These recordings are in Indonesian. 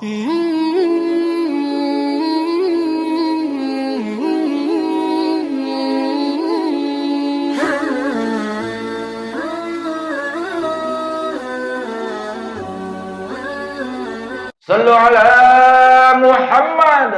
Sallu ala Muhammad.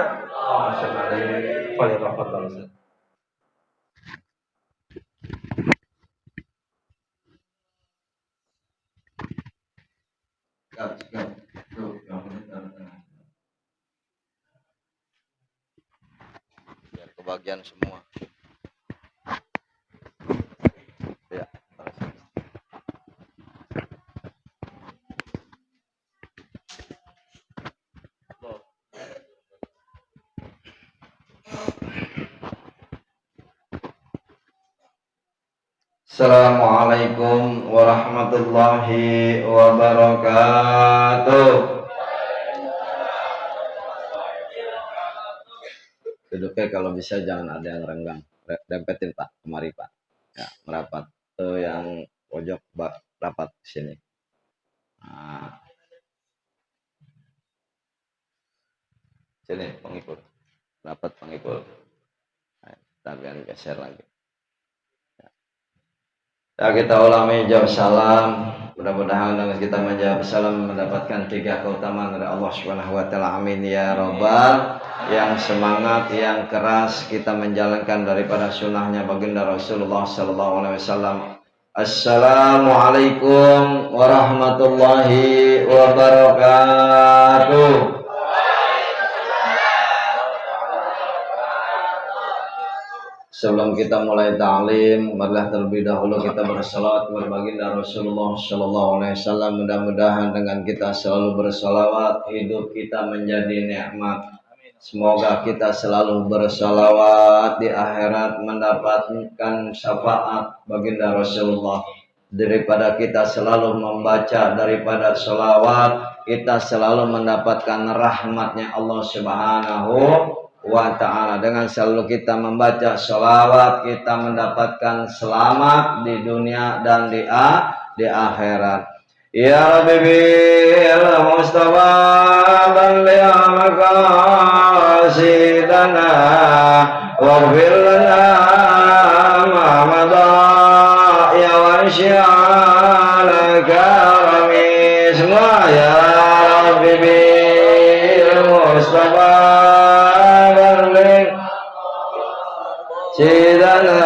Biar kebagian semua. Ya. Assalamualaikum warahmatullahi wabarakatuh. Duduknya kalau bisa jangan ada yang renggang. Dempetin Pak, kemari Pak. Ya, merapat. Yang pojok rapat ke sini. Nah. Sini pengikut. Rapat pengikut. Nah, kita geser lagi. Ya, kita ulami jawab salam. Mudah-mudahan dengan kita menjawab salam mendapatkan 3 keutamaan dari Allah Subhanahu wa taala. Amin ya rabbal. Yang semangat, yang keras kita menjalankan daripada sunnahnya baginda Rasulullah sallallahu alaihi wasallam. Assalamualaikum warahmatullahi wabarakatuh. Sebelum kita mulai ta'lim, marilah terlebih dahulu kita bersalawat kepada baginda Rasulullah sallallahu alaihi wasallam. Mudah-mudahan dengan kita selalu bersalawat, hidup kita menjadi nikmat. Semoga kita selalu bersalawat di akhirat mendapatkan syafaat baginda Rasulullah. Daripada kita selalu membaca daripada salawat, kita selalu mendapatkan rahmatnya Allah Subhanahu wa ta'ala. Dengan selalu kita membaca sholawat, kita mendapatkan selamat di dunia dan di akhirat. Ya Rabbi bil Mustafa balli maqasidana waghfir lana ma madha ya wasya'ala karami. Semua ya Rabbi bil Mustafa Sidana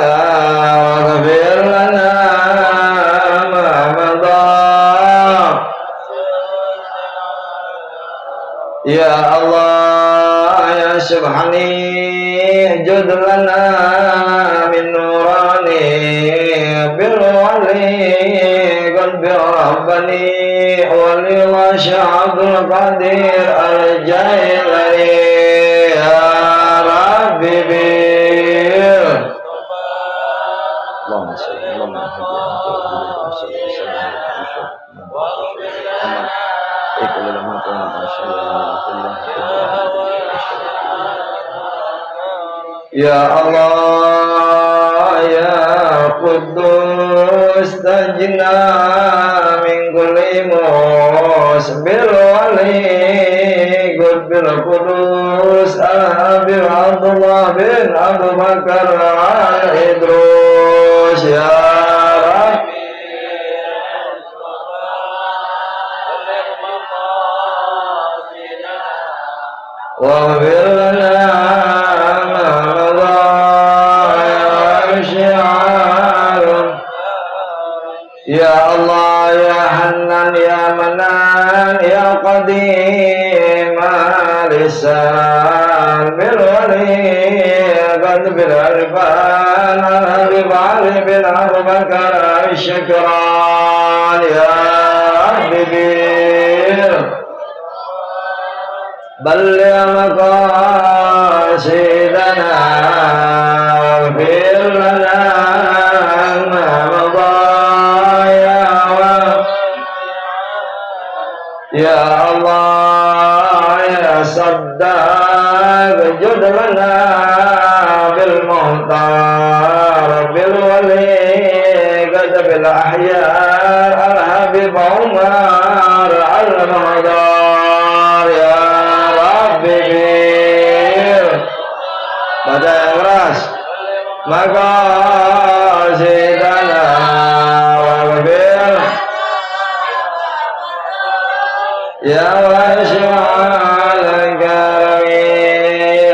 waghfir lana ma madha. Ya Allah ya subhani jud lana min nurani bil wali qalbi rabbani wali wa sya'abul qadir al jailani. Ya Rabbi Ya Allah ya Quddus tajna min kulli musbil wali bil Qudus al-Habib Abdullah bin Abu Bakar al-Idrus. Ya waghfir lana ma madha ya syi'ar. Ya Allah ya Hannan ya Manan ya Qadim lisan bil wali qad bil arfan al-Habib Ali bin Abu Bakar syukran. Ya Habibi balli maqasidana waghfir lana ma madha ya Allah ya Saddaq jud lana bil muhtar bil wali qad bil ahyar al Habib Umar al Muhdar. Ya مقاصدنا واغفر يا واسع الكرم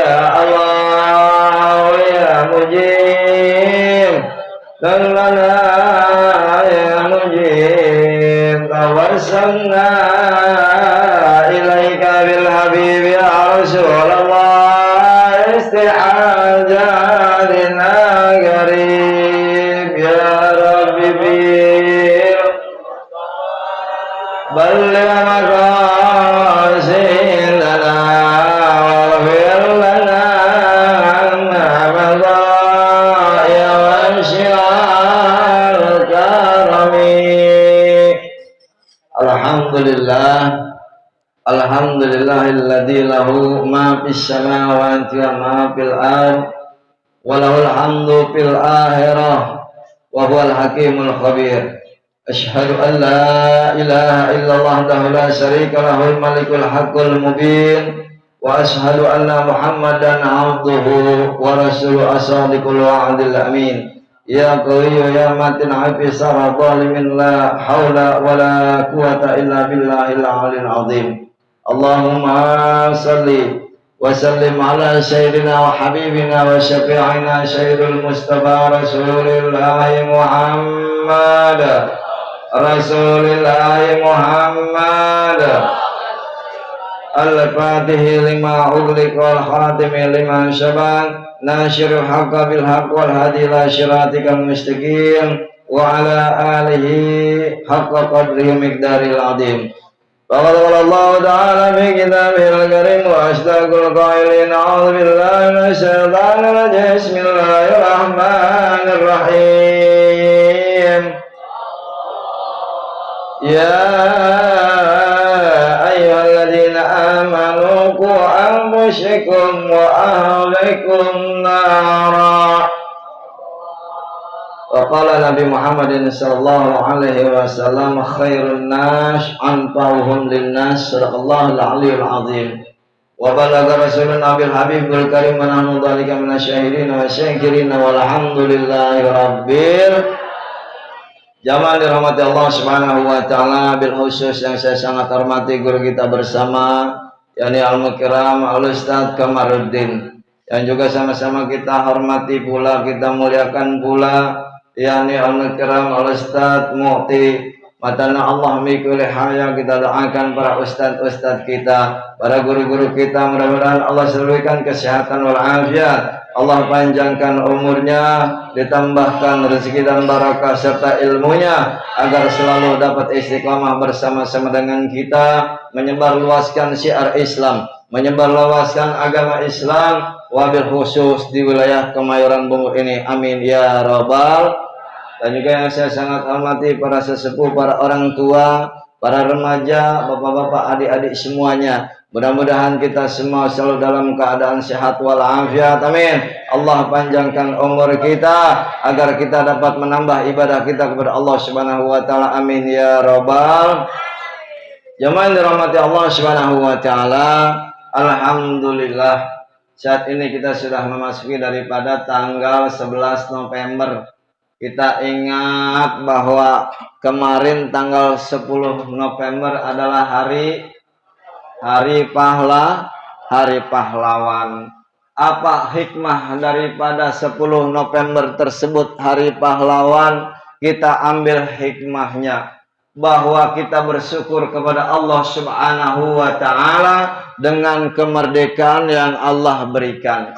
يا الله يا مجيب لنا يا مجيب توسلنا إليك بالحبيب يا رسول الله استحاجاتنا قريب يا رب بير بلغ مقاصدنا واغفر لنا ما مضى يا واسع الكرم. Alhamdulillah, alhamdulillahilladzi lahu ma fis samawati wa ma fil ard wa lahul hamdu fil akhirah wa huwal hakimul khabir. Asyhadu an la ilaha illallah wahdahu la syarika lahul malikul haqqul mubin wa asyhadu anna muhammadan abduhu wa rasuluhu as-sadiqul wa'dil amin. Ya qawiyyu ya matin afi sarra zalimin la hawla wa la quwata illa billahil aliyil azim. Allahumma salli wa sallim ala sayyidina wa habibina wa syafi'ina sayyidul mustafa rasulillahi Muhammad Rasulillahi Muhammad al-fatihi lima ughliqa wal khatimi lima sabaq nasyirul haqqa bil haqq wal hadi ila syiratikal mustaqim wa ala alihi haqqa qadrihi miqdaril azim. Faqad qala Allah ta'ala fi kitabihil karim wa asdaqul qailin a'udzu billahi minasy syaithanir rajim. Bismillahirrahmanirrahim. Ya ayyuhalladzina amanu qu anfusakum wa ahlikum nara. Wa qala Nabi Muhammadin sallallahu alaihi wasallam khairun nas anfa'uhum linnas. Sadaqallahul aliyyul azim. Wa balagha rasuluna bil habibul karim wa nahnu dzalika minasyahidin wa syakirin walhamdulillahi rabbil. Jamaah dirahmati Allah Subhanahu wa taala, bil khusus yang saya sangat hormati guru kita bersama yakni Al-Mukiram Al-Ustaz Kamaruddin, yang juga sama-sama kita hormati pula, kita muliakan pula yakni Al-Mukiram Al-Ustaz Mu'ti Matana Allah mikul haya. Kita doakan para ustaz-ustaz kita, para guru-guru kita, mudah-mudahan Allah selalukan kesehatan wal afiat, Allah panjangkan umurnya, ditambahkan rezeki dan barakah serta ilmunya, agar selalu dapat istiqamah bersama-sama dengan kita, menyebarluaskan syiar Islam, menyebarluaskan agama Islam, wabil khusus di wilayah Kemayoran Bungur ini. Amin ya rabbal. Dan juga yang saya sangat hormati para sesepuh, para orang tua, para remaja, bapak-bapak, adik-adik semuanya. Mudah-mudahan kita semua selalu dalam keadaan sehat walafiat. Amin. Allah panjangkan umur kita agar kita dapat menambah ibadah kita kepada Allah Subhanahu wa taala. Amin ya rabbal. Jamaah dirahmati Allah Subhanahu wa taala. Alhamdulillah, saat ini kita sudah memasuki daripada tanggal 11 November. Kita ingat bahwa kemarin tanggal 10 November adalah hari pahlawan. Apa hikmah daripada 10 November tersebut, hari pahlawan? Kita ambil hikmahnya bahwa kita bersyukur kepada Allah Subhanahu wa taala dengan kemerdekaan yang Allah berikan.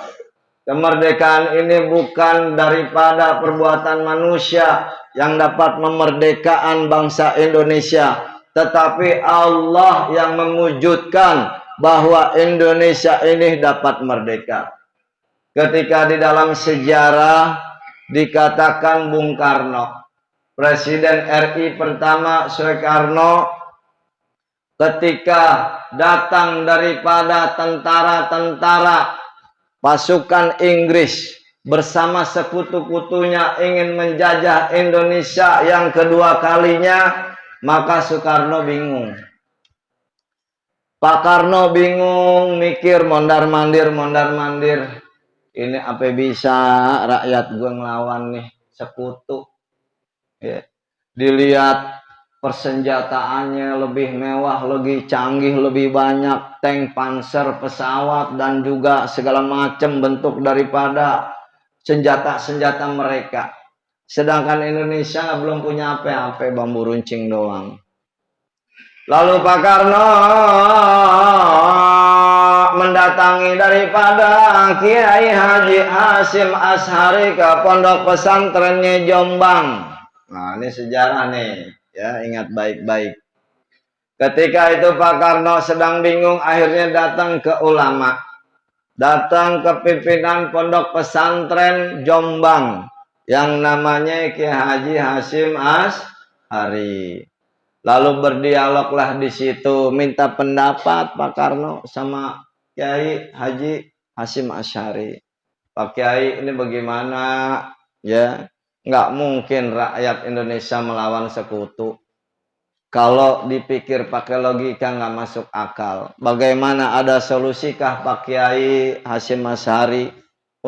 Kemerdekaan ini bukan daripada perbuatan manusia yang dapat memerdekakan bangsa Indonesia, tetapi Allah yang mewujudkan bahwa Indonesia ini dapat merdeka. Ketika di dalam sejarah dikatakan Bung Karno, Presiden RI pertama Soekarno, ketika datang daripada tentara-tentara pasukan Inggris bersama sekutu-kutunya ingin menjajah Indonesia yang kedua kalinya, maka Soekarno bingung. Pak Karno bingung, mikir mondar-mandir. Ini apa bisa rakyat gue ngelawan nih sekutu. Ya. Dilihat persenjataannya lebih mewah, lebih canggih, lebih banyak tank, panser, pesawat, dan juga segala macam bentuk daripada senjata-senjata mereka. Sedangkan Indonesia belum punya apa-apa, bambu runcing doang. Lalu Pak Karno mendatangi daripada Kiai Haji Hasyim Asy'ari ke pondok pesantrennya Jombang. Nah, ini sejarah nih, ya, ingat baik-baik. Ketika itu Pak Karno sedang bingung, akhirnya datang ke ulama, datang ke pimpinan pondok pesantren Jombang yang namanya Kiai Haji Hasyim Asy'ari. Lalu berdialoglah di situ, minta pendapat Pak Karno sama Kiai Haji Hasyim Asy'ari. Pak Kiai, ini bagaimana? Ya, nggak mungkin rakyat Indonesia melawan sekutu. Kalau dipikir pakai logika nggak masuk akal. Bagaimana, ada solusikah Pak Kiai Hasyim Asy'ari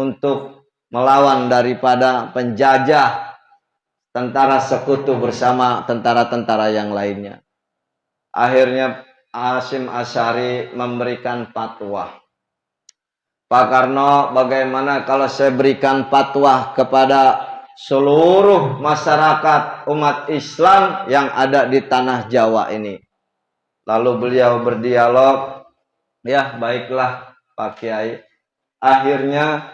untuk melawan daripada penjajah tentara sekutu bersama tentara-tentara yang lainnya? Akhirnya Hasyim Asy'ari memberikan fatwa. Pak Karno, bagaimana kalau saya berikan fatwa kepada seluruh masyarakat umat Islam yang ada di tanah Jawa ini? Lalu beliau berdialog, ya baiklah Pak Kiai. Akhirnya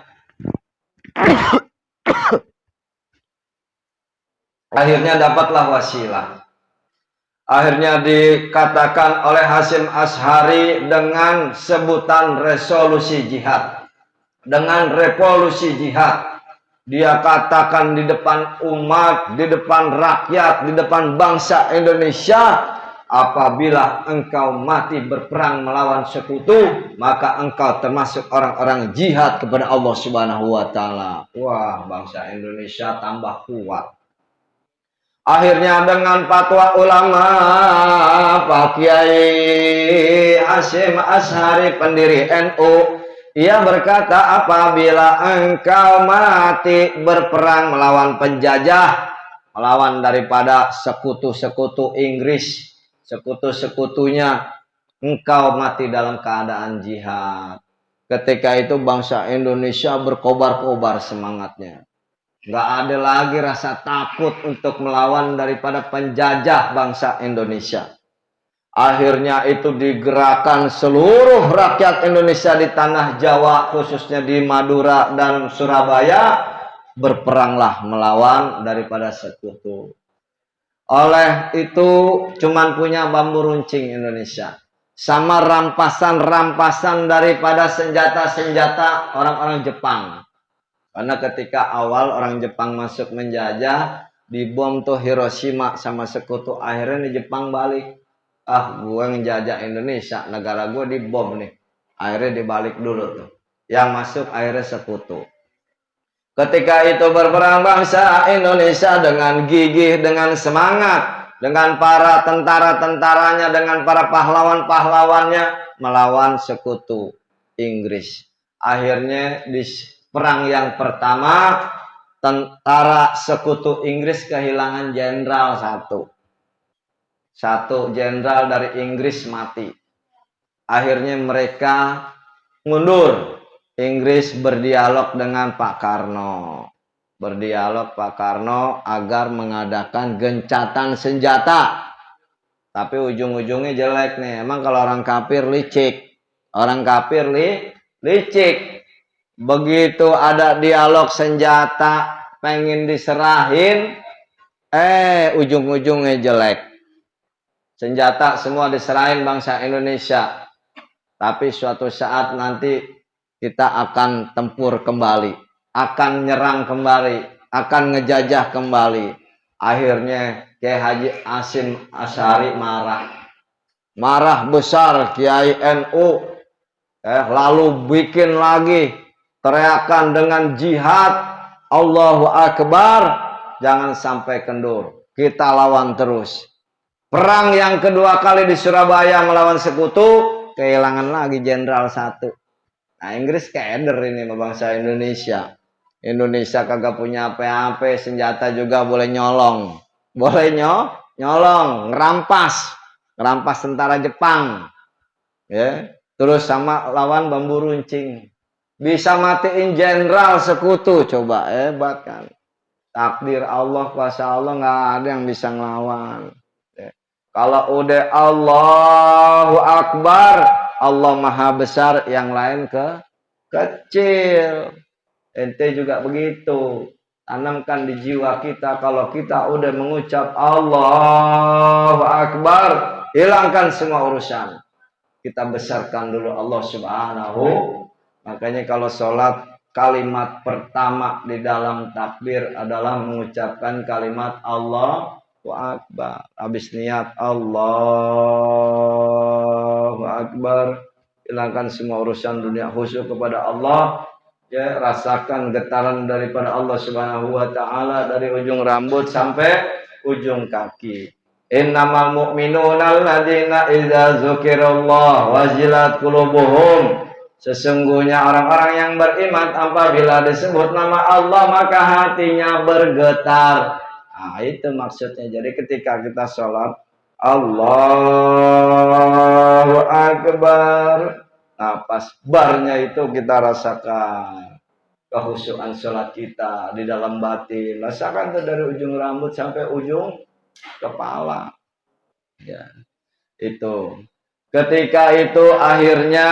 dapatlah wasilah. Akhirnya dikatakan oleh Hasyim Asy'ari dengan sebutan resolusi jihad. Dengan revolusi jihad. Dia katakan di depan umat, di depan rakyat, di depan bangsa Indonesia, apabila engkau mati berperang melawan sekutu, maka engkau termasuk orang-orang jihad kepada Allah Subhanahu wa Ta'ala. Wah, bangsa Indonesia tambah kuat. Akhirnya dengan fatwa ulama Pak Kiai Hasyim Asy'ari pendiri NU, ia berkata, apabila engkau mati berperang melawan penjajah, melawan daripada sekutu-sekutu Inggris, sekutu-sekutunya, engkau mati dalam keadaan jihad. Ketika itu bangsa Indonesia berkobar-kobar semangatnya. Nggak ada lagi rasa takut untuk melawan daripada penjajah bangsa Indonesia. Akhirnya itu digerakkan seluruh rakyat Indonesia di tanah Jawa, khususnya di Madura dan Surabaya, berperanglah melawan daripada sekutu. Oleh itu cuman punya bambu runcing Indonesia, sama rampasan-rampasan daripada senjata-senjata orang-orang Jepang. Karena ketika awal orang Jepang masuk menjajah, dibom tuh Hiroshima sama sekutu, akhirnya di Jepang balik. Ah, gue ngejajah Indonesia, negara gue dibom nih. Akhirnya dibalik dulu tuh. Yang masuk akhirnya sekutu. Ketika itu berperang bangsa Indonesia dengan gigih, dengan semangat, dengan para tentara-tentaranya, dengan para pahlawan-pahlawannya, melawan sekutu Inggris. Akhirnya di perang yang pertama, tentara sekutu Inggris kehilangan jenderal satu. Satu jenderal dari Inggris mati. Akhirnya mereka mundur. Inggris berdialog dengan Pak Karno. Berdialog Pak Karno agar mengadakan gencatan senjata. Tapi ujung-ujungnya jelek nih. Emang kalau orang kafir licik. Orang kafir licik. Begitu ada dialog senjata, pengen diserahin, ujung-ujungnya jelek. Senjata semua diserahin bangsa Indonesia. Tapi suatu saat nanti kita akan tempur kembali, akan nyerang kembali, akan ngejajah kembali. Akhirnya Kiai Haji Hasyim Asy'ari marah besar Kiai NU, lalu bikin lagi teriakan dengan jihad, Allahu Akbar, jangan sampai kendur, kita lawan terus. Perang yang kedua kali di Surabaya melawan sekutu, kehilangan lagi jenderal satu. Nah, Inggris keder ini sama bangsa Indonesia. Indonesia kagak punya apa-apa, senjata juga boleh nyolong. Boleh nyolong, ngerampas tentara Jepang. Ya. Terus sama lawan bambu runcing. Bisa matiin jenderal sekutu, coba hebat kan. Takdir Allah, kuasa Allah nggak ada yang bisa ngelawan. Ya. Kalau udah Allahu Akbar, Allah Maha Besar, yang lain kecil. Ente juga begitu. Tanamkan di jiwa kita, kalau kita udah mengucap Allahu Akbar, hilangkan semua urusan. Kita besarkan dulu Allah Subhanahu. Makanya kalau sholat, kalimat pertama di dalam takbir adalah mengucapkan kalimat Allahu Akbar. Habis niat Allahu Akbar, hilangkan semua urusan dunia, khusyuk kepada Allah. Ya, rasakan getaran daripada Allah Subhanahu wa taala dari ujung rambut sampai ujung kaki. Innamal mu'minuna alladzina idza dzukirallah wajilat qulubuhum. Sesungguhnya orang-orang yang beriman apabila disebut nama Allah maka hatinya bergetar. Nah, itu maksudnya. Jadi ketika kita sholat Allahu Akbar, nah pas barnya itu kita rasakan kehusuan sholat kita di dalam batin. Rasakan tuh dari ujung rambut sampai ujung kepala. Ya, itu. Ketika itu akhirnya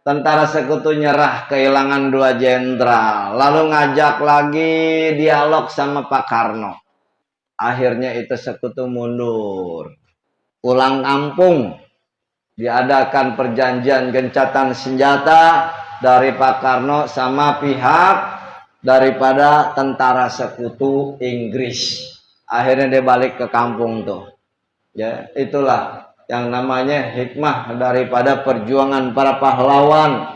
tentara sekutu nyerah, kehilangan 2 jenderal. Lalu ngajak lagi dialog sama Pak Karno. Akhirnya itu sekutu mundur. Pulang kampung. Diadakan perjanjian gencatan senjata dari Pak Karno sama pihak daripada tentara sekutu Inggris. Akhirnya dia balik ke kampung tuh. Ya, itulah yang namanya hikmah daripada perjuangan para pahlawan.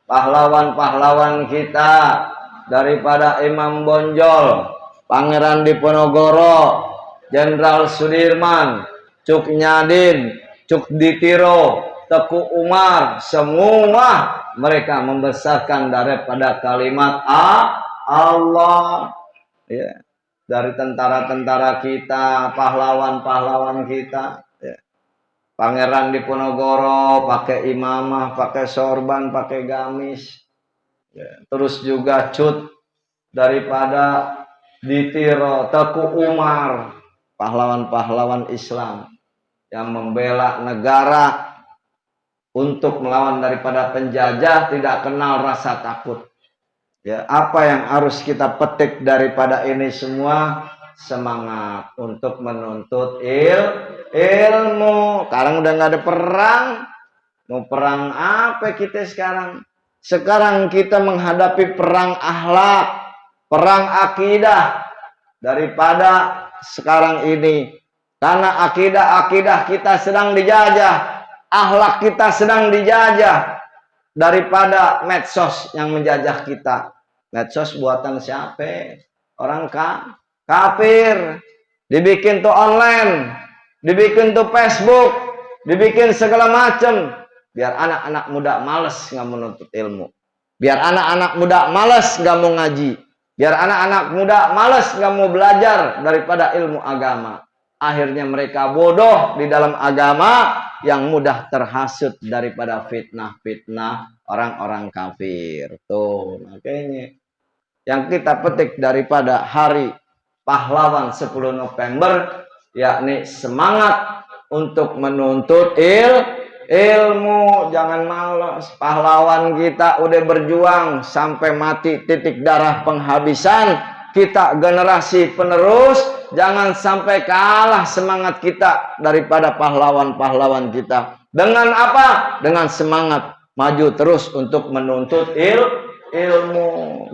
Pahlawan-pahlawan kita, daripada Imam Bonjol, Pangeran Diponegoro, Jenderal Sudirman, Cuk Nyadin, Cuk Ditiro, Teku Umar, semua mereka membesarkan daripada kalimat Allah. Ya. Dari tentara-tentara kita, pahlawan-pahlawan kita. Ya. Pangeran Diponegoro pakai imamah, pakai sorban, pakai gamis. Ya. Terus juga cut daripada Ditiro, Teku Umar, pahlawan-pahlawan Islam yang membela negara untuk melawan daripada penjajah, tidak kenal rasa takut. Ya, apa yang harus kita petik daripada ini semua? Semangat untuk menuntut ilmu. Sekarang udah nggak ada perang. Mau perang apa kita sekarang? Sekarang kita menghadapi perang akhlak, perang akidah daripada sekarang ini. Karena akidah kita sedang dijajah, akhlak kita sedang dijajah daripada medsos yang menjajah kita. Medsos buatan siapa? Orang kafir. Dibikin tuh online, dibikin tuh Facebook, dibikin segala macam. Biar anak-anak muda males nggak menuntut ilmu. Biar anak-anak muda males nggak mau ngaji. Biar anak-anak muda males nggak mau belajar daripada ilmu agama. Akhirnya mereka bodoh di dalam agama, yang mudah terhasut daripada fitnah-fitnah orang-orang kafir. Tuh, makanya yang kita petik daripada hari pahlawan 10 November, yakni semangat untuk menuntut ilmu. Jangan malas. Pahlawan kita udah berjuang sampai mati titik darah penghabisan. Kita generasi penerus, jangan sampai kalah semangat kita daripada pahlawan-pahlawan kita. Dengan apa? Dengan semangat maju terus untuk menuntut ilmu,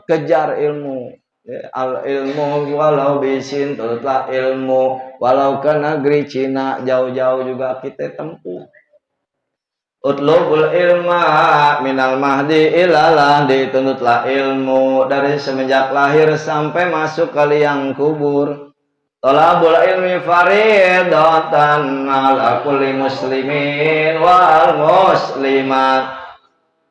kejar ilmu. Al ilmu walau bisin, tutlah ilmu walau ke negeri Cina, jauh-jauh juga kita tempuh. Utlubul ilma minal mahdi ilalah, dituntutlah ilmu dari semenjak lahir sampai masuk ke liang kubur. Thalabul ilmi faridatan ala kulli muslimin wal muslimat.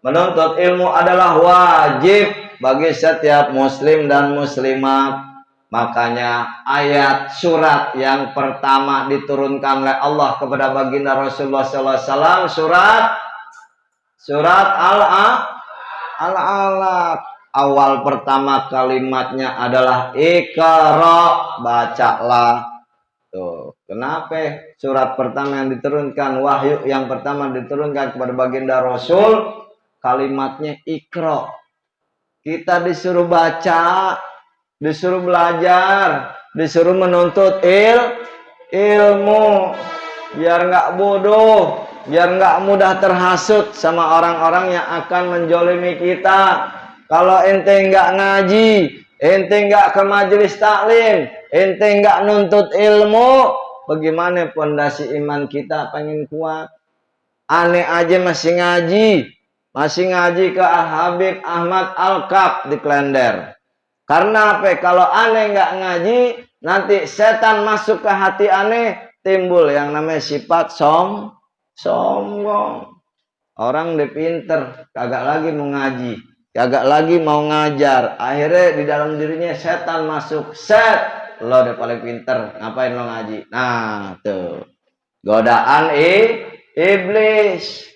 Menuntut ilmu adalah wajib bagi setiap muslim dan muslimat. Makanya ayat surat yang pertama diturunkan oleh Allah kepada baginda Rasulullah SAW, surat Al-Alaq. Awal pertama kalimatnya adalah Iqra, bacalah. Tuh, kenapa surat pertama yang diturunkan, wahyu yang pertama diturunkan kepada baginda Rasul, kalimatnya Iqra. Kita disuruh baca, disuruh belajar, disuruh menuntut ilmu, biar nggak bodoh, biar nggak mudah terhasut sama orang-orang yang akan menjolimi kita. Kalau ente nggak ngaji, ente nggak ke majelis taklim, ente nggak nuntut ilmu, bagaimana pondasi iman kita pengen kuat? Aneh aja masih ngaji ke Habib Ahmad Al-Kaf di Klender. Karena apa? Kalau aneh nggak ngaji, nanti setan masuk ke hati aneh, timbul yang namanya sifat sombong. Orang udah pinter, kagak lagi mau ngaji, kagak lagi mau ngajar. Akhirnya di dalam dirinya setan masuk. Lo udah paling pinter, ngapain lo ngaji? Nah, tuh. Godaan iblis.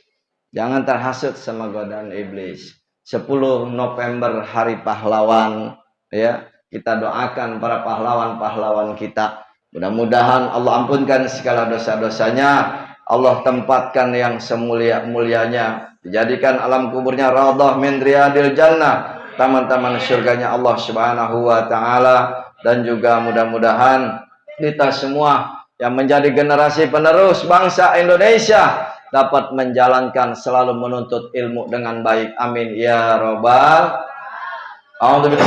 Jangan terhasut sama godaan iblis. 10 November hari pahlawan, ya, kita doakan para pahlawan-pahlawan kita. Mudah-mudahan Allah ampunkan segala dosa-dosanya. Allah tempatkan yang semulia-mulianya. Dijadikan alam kuburnya raudhah min riyadil jannah, taman-taman surganya Allah Subhanahu wa taala. Dan juga mudah-mudahan kita semua yang menjadi generasi penerus bangsa Indonesia dapat menjalankan selalu menuntut ilmu dengan baik. Amin ya robbal alamin.